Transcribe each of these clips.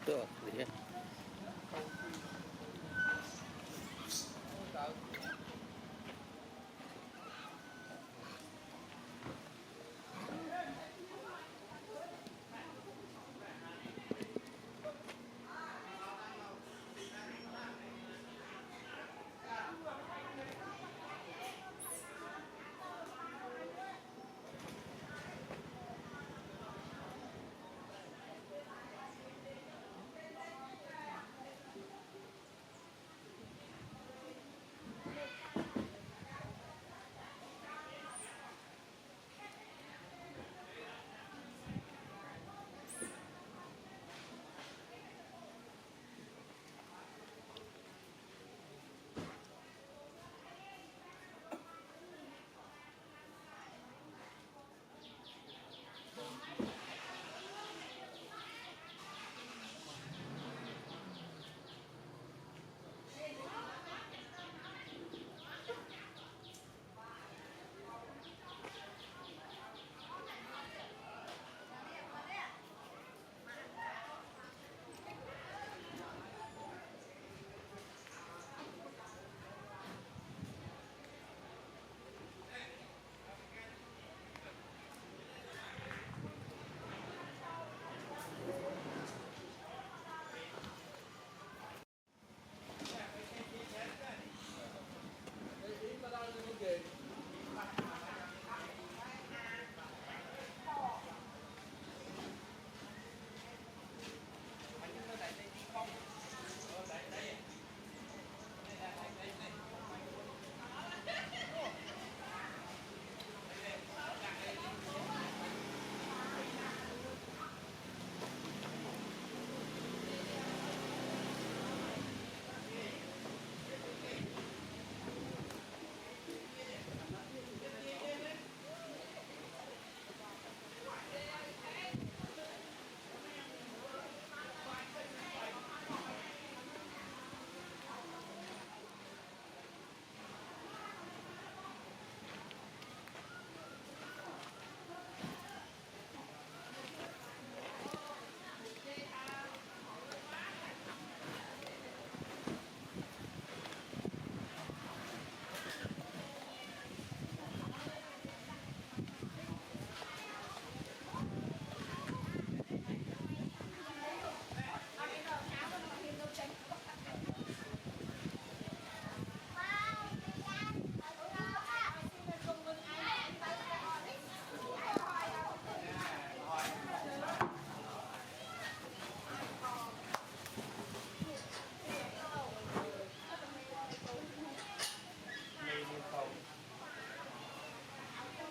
Được đấy.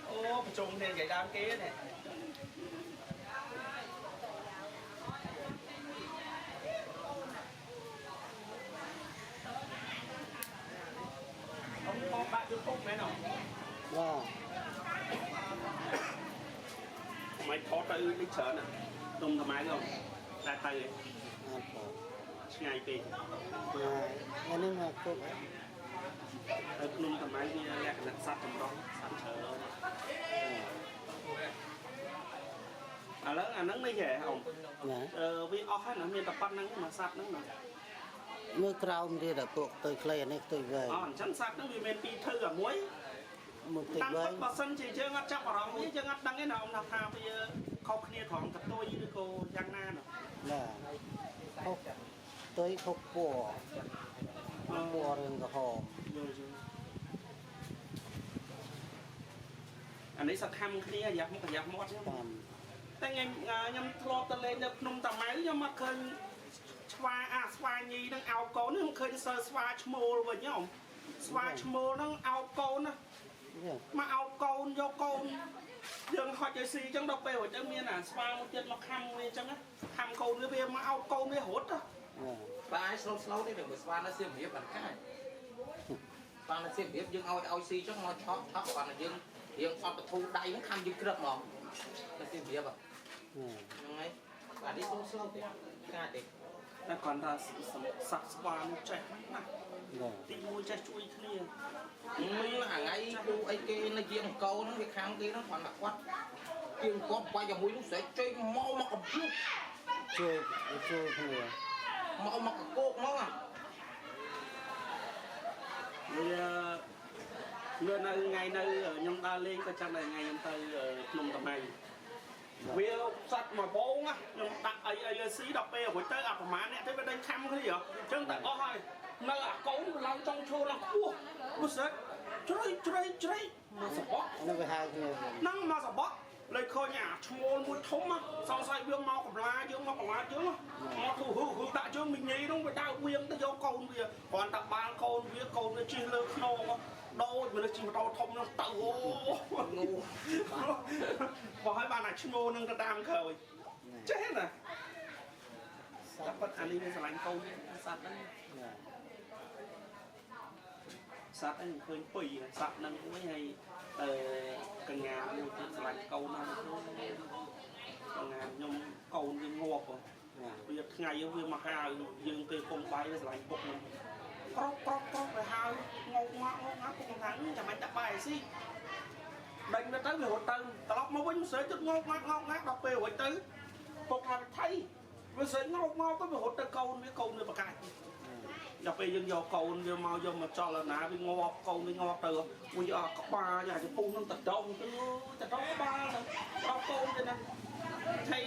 Ô, trùng nên cái đám kế này. Không có bạn cứ khúc mấy nào. Vâng. Mày thoát tới đi chợ nè. Tung thoải mái không? Ra tay ấy. Ngày đi. Ngày nên mà cô Tung thoải mái như lẹ cái sắt trong đó. Sắt chợ. À nắng mấy ghẻ không? Vì ốc hết nó miền tập bắt nắng mà sắt nắng mà. Mưa cào thì đã buộc tôi clay này tôi về. Chân sắt nó vì miền pi thư ở muối. Một tịch Tăng với. bất bật sân chỉ chưa ngắt chắc vào đó mới chưa ngắt đăng cái nào ông nào thà bây giờ khóc kia thoáng thật tôi với cô Giang Na nữa. Là khóc tới khóc bùa rừng của họ. Anh ấy sạc hăm kia giặc không phải giặc mót chứ. Tại ngày nhâm thọ ta lên được nông tầm máy nhưng mà khơi xoa nhi đang áo cố nó không khơi sơ xoa chmô với nhau. Xoa chmô nó áo cố nó. Mà áo côn vô côn đừng hỏi chơi xì trong độc bèo ở trong miền à xoa một chân nó khăm lên trong á khăm côn cái mà áo côn mới hốt á và ai slow đi đừng có xoa nó xiêm hiếp bằng cái xoa nó xiêm hiếp nhưng ao xì cho nó chót còn là dương xoa thu đáy nó khăm dương cực mà nó xiêm hiếp à nhưng ấy và đi slow thì cái thì nó còn là sạc xoa nó chạy tí môi chạy chui thế này là ngay khu ấy kia nó kia một câu nó việc khang kia nó còn là quát kiêng quát quay vào mũi nó sẽ chơi mau mà cầm ជួយគ្នា មកកោកមក វានៅថ្ងៃនៅខ្ញុំដើរលេងក៏ចាំតែថ្ងៃខ្ញុំទៅភ្នំតាម៉ៃវាសត្វមកបងខ្ញុំដាក់អីលើស៊ីដល់ពេលរួចទៅអាប្រហែលអ្នកទៅវាដេញខំគ្នាអញ្ចឹងតែអស់ហើយនៅអាកូនឡើងចង់ឈរឡើងខ្ពស់ព្រោះស្អិតជ្រៃមកសបក នឹងវាហៅគ្នា ហ្នឹងមកសបកលើឃើញអាឈ្មោលមួយធំសង្ស័យវាមកកម្លាយើងមកកម្លាយើងមកទូហឺដាក់យើងមីញីនោះវាដើរវៀងទៅយកកូនវាគ្រាន់តែបាល់កូនវាជិះលើខ្នងដូចមនុស្សជិះម៉ូតូធំនោះទៅអូងូបើឲ្យបានអាឈ្មោលនឹងទៅតាមក្រោយចេះណាតែប៉ុតអានេះវាស្រឡាញ់កូនសត្វហ្នឹងសត្វហ្នឹងឃើញពុយសត្វហ្នឹងវិញហើយកញ្ញាមួយទៀតស្រឡាញ់កូនណាស់កញ្ញាខ្ញុំកូនវាងាប់វាថ្ងៃវាមកហៅយើងពេលពងបាយវាស្រឡាញ់ពុកហ្នឹងក្រកទៅហៅងោកមកពុកខាងចាំមិនដាក់បាយស៊ីដេញទៅវារត់ទៅត្រឡប់មកវិញស្រីទឹកងោកដល់ពេលរួចទៅពុកថាថៃវាស្រីងោកទៅវារត់ទៅកូនវាប្រកាច់ដល់ពេលយើងយកកូនវាមកចលនាវាងាប់កូនវាងាប់ទៅមួយអកក្បាលយ៉ាចំពុះនឹងតដងទៅតដងក្បាលទៅដល់កូនទៅហ្នឹងថៃ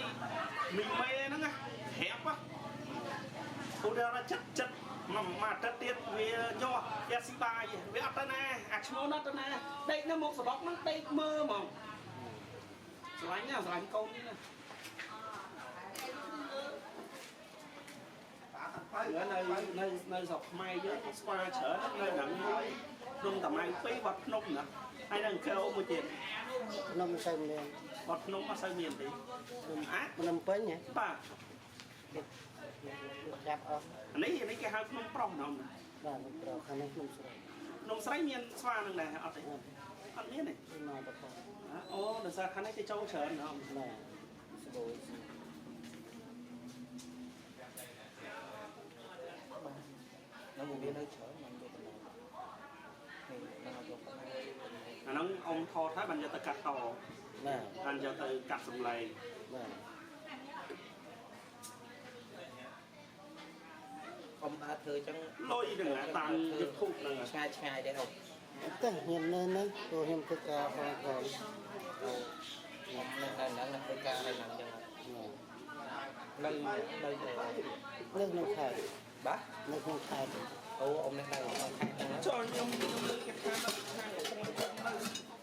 មីមេហ្នឹងណាហែបពូដល់ចិត្តមកទឹកទៀតវាញាស់យ៉ាស៊ីបាយវាអត់ទៅណាអាឈ្មោះនោះទៅណាដេកនៅមុខសបកហ្នឹងដេកមើលហ្មងស្រឡាញ់ណាស្រឡាញ់កូននេះណានៅស្រុកខ្មែរយើងស្វាច្រើននៅហ្នឹងមួយភ្នំតាម៉ៅ2វត្តភ្នំណាហើយនៅកែវមួយទៀត នំសើមាន វត្តភ្នំអត់សូវមានទេនំពេញហ៎ បាទ ចាប់អស់ នេះគេហៅភ្នំប្រុសហ្នឹង បាទប្រខាងនេះនំស្រី ភ្នំស្រីមានស្វានឹងដែរអត់ទេអត់មានទេ មកបក អូដោយសារខាងនេះគេចូលច្រើនហ្នឹង បាទស្បូវនៅមួយវានៅច្រើនមិនយកទៅអាហ្នឹងអ៊ំថតថាបានយកទៅកាត់ត បាទ បានយកទៅកាត់សម្លេង បាទ កុំដើរធ្វើអញ្ចឹង លុយហ្នឹងតាមយុធហ្នឹង ឆ្ងាយដែរហូប តែខ្ញុំនៅហ្នឹងព្រោះខ្ញុំធ្វើការផងខ្ញុំនៅហ្នឹងធ្វើការនៅហ្នឹងអញ្ចឹងនៅនៅខេត្ត បាទ នៅក្នុងខេត្ត អូអ៊ំនៅខេត្តហ្នឹង ចូលខ្ញុំលើកគេថានៅខាងកំពង់ធំនៅ